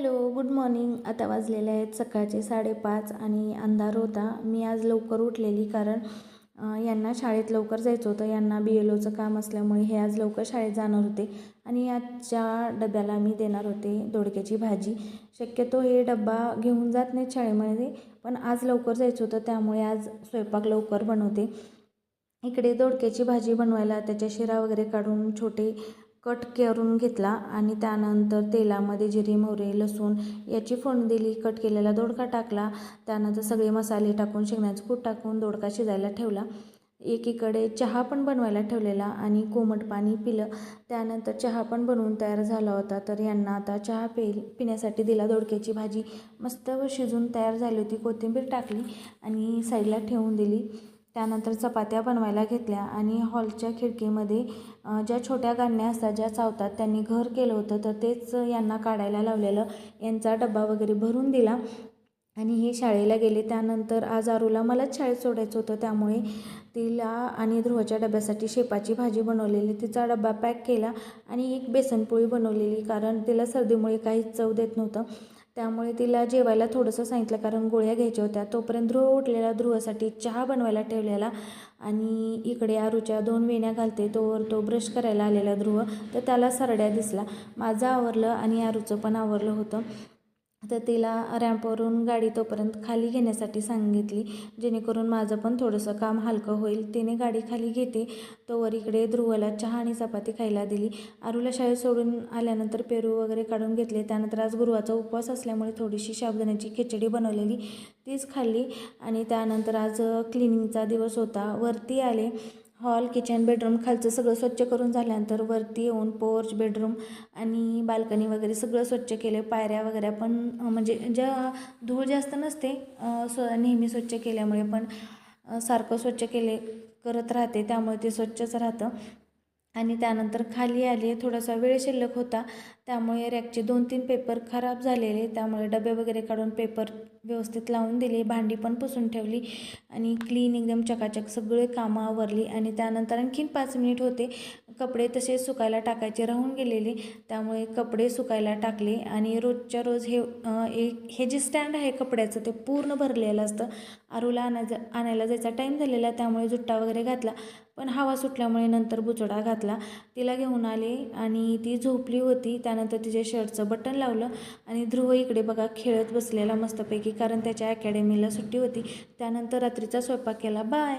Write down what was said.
Hello, good morning. आता वाजलेले आहेत सकाळचे 5:30 आणि अंधार होता. मी आज लवकर उठलेली कारण यांना शाळेत लवकर जायचं होतं. यांना BLOचं काम असल्यामुळे हे आज लवकर शाळेत जाणार होते आणि आजच्या डब्याला मी देणार होते दोडक्याची भाजी. शक्यतो हे डब्बा घेऊन जात नाहीत शाळेमध्ये, पण आज लवकर जायचं होतं त्यामुळे आज स्वयंपाक लवकर बनवते. इकडे दोडक्याची भाजी बनवायला त्याच्या शिरा वगैरे काढून छोटे कट करून घेतला आणि त्यानंतर तेलामध्ये जिरे, मोहरी, लसूण याची फोडणी दिली. कट केलेला दोडका टाकला. त्यानंतर सगळे मसाले टाकून शेंगदाण्याचं कूट टाकून दोडका शिजायला ठेवला. एकीकडे चहा पण बनवायला ठेवलेला आणि कोमट पाणी पिलं. त्यानंतर चहा पण बनवून तयार झाला होता. तर यांना आता चहा पिण्यासाठी दिला. दोडक्याची भाजी मस्त शिजून तयार झाली होती. कोथिंबीर टाकली आणि साईडला ठेवून दिली. त्यानंतर चपात्या बनवायला घेतल्या आणि हॉलच्या खिडकीमध्ये ज्या छोट्या गाडण्या असतात ज्या चावतात त्यांनी घर केलं होतं, तर तेच यांना काढायला लावलेलं. यांचा डब्बा वगैरे भरून दिला आणि हे शाळेला गेले. त्यानंतर आज आरूला मलाच शाळेत सोडायचं होतं, त्यामुळे तिला आणि ध्रुवच्या डब्यासाठी शेपाची भाजी बनवलेली, तिचा डब्बा पॅक केला आणि एक बेसनपोळी बनवलेली कारण तिला सर्दीमुळे काहीच चव देत नव्हतं. त्यामुळे तिला जेवायला थोडंसं सांगितलं कारण गोळ्या घ्यायच्या होत्या. तोपर्यंत ध्रुव उठलेला. ध्रुवासाठी चहा बनवायला ठेवलेला आणि इकडे आरूच्या 2 वेण्या घालते. तो ब्रश करायला आलेला ध्रुव, तर त्याला सरड्या दिसला. माझं आवरलं आणि आरूचं पण आवरलं होतं. तर तिला रॅम्पवरून गाडी तोपर्यंत खाली घेण्यासाठी सांगितली, जेणेकरून माझं पण थोडंसं काम हलकं होईल. तिने गाडी खाली घेते तोवर इकडे ध्रुवला चहा आणि चपाती खायला दिली. आरूला शाळेत सोडून आल्यानंतर पेरू वगैरे काढून घेतले. त्यानंतर आज गुरुवारचा उपवास असल्यामुळे थोडीशी साबुदाण्याची खिचडी बनवलेली, तीच खाल्ली आणि त्यानंतर आज क्लिनिंगचा दिवस होता. वरती आले. हॉल, किचन, बेडरूम खालचं सगळं स्वच्छ करून झाल्यानंतर वरती येऊन पोर्च, बेडरूम आणि बाल्कनी वगैरे सगळं स्वच्छ केले. पायऱ्या वगैरे पण म्हणजे ज्या धूळ जास्त नसते नेहमी स्वच्छ केल्यामुळे, पण सारखं स्वच्छ करत राहते त्यामुळे ते स्वच्छच राहतं. आणि त्यानंतर खाली आले. थोडासा वेळ शिल्लक होता त्यामुळे रॅकचे 2-3 पेपर खराब झालेले, त्यामुळे डबे वगैरे काढून पेपर व्यवस्थित लावून दिले. भांडी पण पुसून ठेवली आणि क्लीन एकदम चकाचक सगळे कामं आवरली. आणि त्यानंतर आणखीन 5 मिनिट होते. कपडे तसे सुकायला टाकायचे राहून गेलेले, त्यामुळे कपडे सुकायला टाकले आणि रोजच्या रोज हे जे स्टँड आहे कपड्याचं ते पूर्ण भरलेलं असतं. आरूला आणायला जायचा टाईम झालेला त्यामुळे जुट्टा वगैरे घातला, पण हवा सुटल्यामुळे नंतर बुचडा घातला. तिला घेऊन आले आणि ती झोपली होती. त्यानंतर तिच्या शर्टचं बटन लावलं आणि ध्रुव इकडे बघा खेळत बसलेला मस्तपैकी, कारण त्याच्या अकॅडमीला सुट्टी होती. त्यानंतर रात्रीचा स्वयंपाक केला. बाय.